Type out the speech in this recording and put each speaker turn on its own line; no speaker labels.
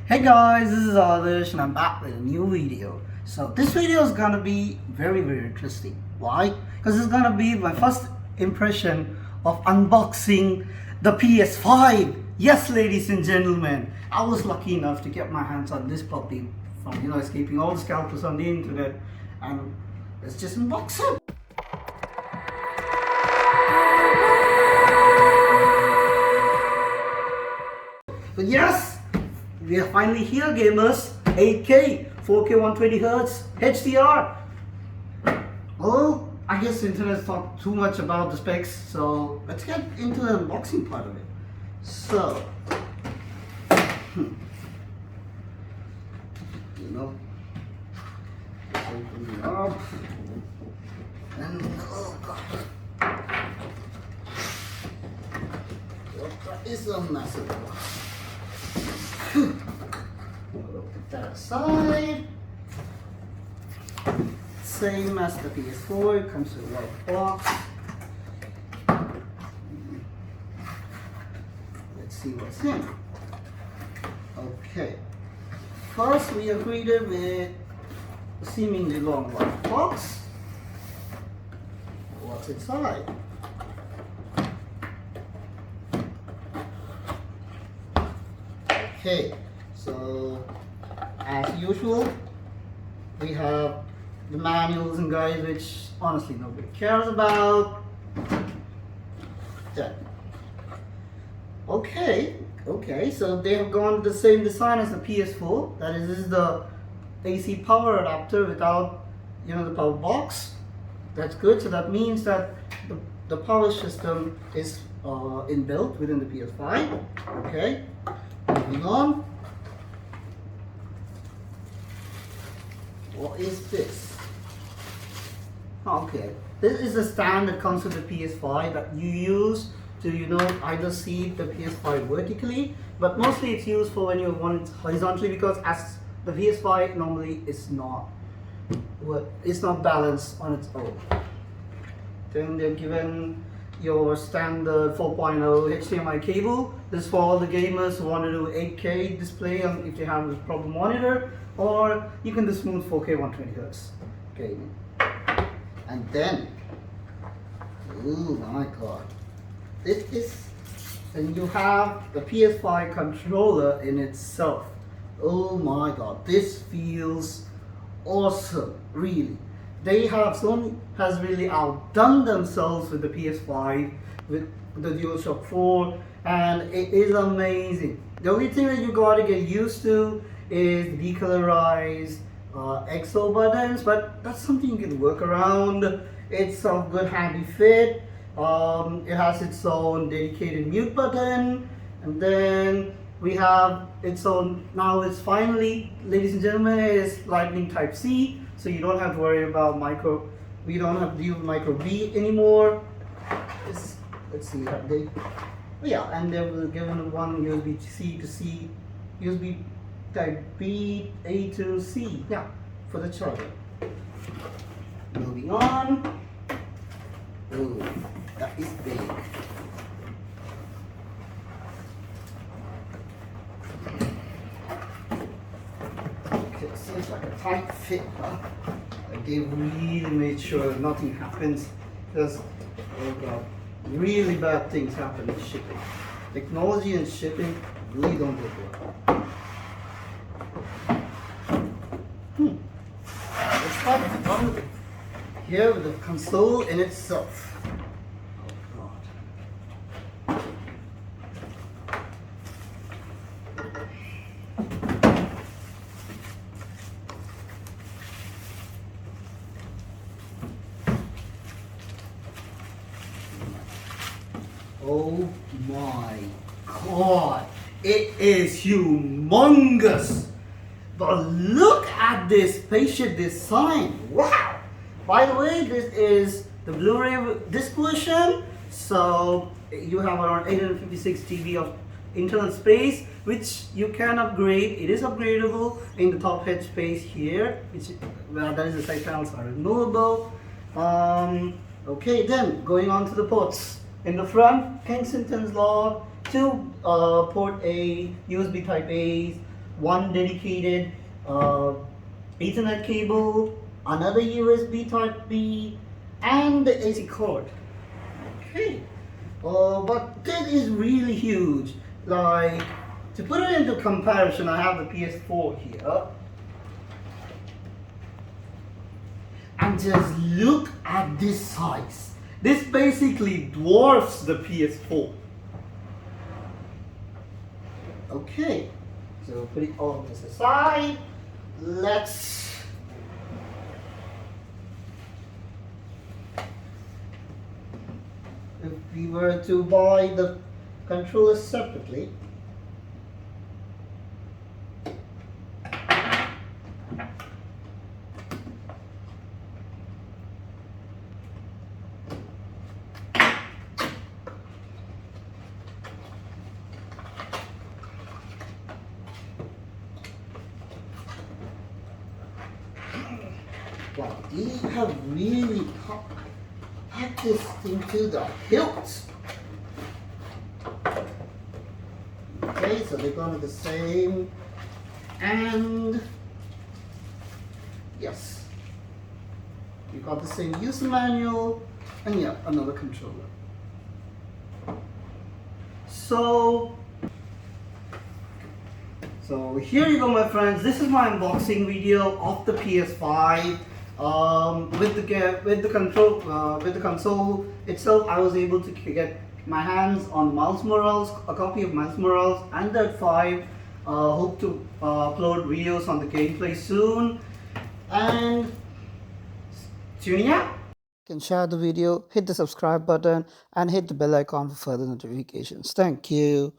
Hey guys, this is Adarsh and I'm back with a new video. So this video is gonna be very interesting. Why? Because it's gonna be my first impression of unboxing the PS5. Yes, ladies and gentlemen, I was lucky enough to get my hands on this puppy from escaping all the scalpers on the internet, and let's just unbox it. But yes, we are finally here, gamers. 8K, 4K 120Hz, HDR. Well, I guess the internet's talked too much about the specs, so let's get into the unboxing part of it. So, open it up, and oh god, that is a massive box. We'll put that aside. Same as the PS4, it comes with a white box. Let's see what's in. Okay. First, we are greeted with a seemingly long white box. What's inside? Okay, so as usual, we have the manuals and guides, which honestly nobody cares about. Yeah. Okay, so they have gone the same design as the PS4. That is, this is the AC power adapter without the power box. That's good. So that means that the power system is inbuilt within the PS5. Okay. Moving on. What is this? Okay, this is a stand that comes with the PS5 that you use to either seat the PS5 vertically, but mostly it's used for when you want it horizontally, because as the PS5 normally is not balanced on its own. Then they're given your standard 4.0 HDMI cable. This is for all the gamers who want to do 8K display if you have a proper monitor, or you can do smooth 4K 120Hz gaming. And then, oh my god, this is, and you have the PS5 controller in itself. Oh my god, this feels awesome, really. Sony has really outdone themselves with the PS5, with the DualShock 4, and it is amazing. The only thing that you gotta get used to is the decolorized XO buttons, but that's something you can work around. It's a good handy fit. It has its own dedicated mute button, and then we have its own, now it's finally, ladies and gentlemen, it is Lightning Type C, so you don't have to worry about we don't have to deal with micro B anymore. Let's see, have they, and they will given one USB-C to C, USB Type B, A to C, for the charger. Moving on. Oh, that is big. Okay, seems like a tight fit, huh? They really made sure nothing happens, because oh god, really bad things happen in shipping. Technology and shipping really don't work well. Let's start on here with the console in itself. Oh my god, it is humongous! But look at this spaceship design, wow! By the way, this is the Blu-ray disc version, so you have around 856 GB of internal space, which you can upgrade. It is upgradable in the top head space here, that is the side panels are removable. Okay, then going on to the ports. In the front, Kensington's Law, two port A, USB Type A, one dedicated Ethernet cable, another USB Type B, and the AC cord. Okay, but this is really huge. Like, to put it into comparison, I have the PS4 here, and just look at this size. This basically dwarfs the PS4. Okay, so put it all this aside. Let's if we were to buy the controllers separately, wow, these have really packed this thing to the hilt. Okay, so they're going to the same, and yes, you got the same user manual, and yeah, another controller. So here you go, my friends. This is my unboxing video of the PS5. With the console itself, I was able to get my hands on Miles Morales, a copy of Miles Morales, and that 5. Hope to upload videos on the gameplay soon. And tuning out. You can share the video, hit the subscribe button, and hit the bell icon for further notifications. Thank you.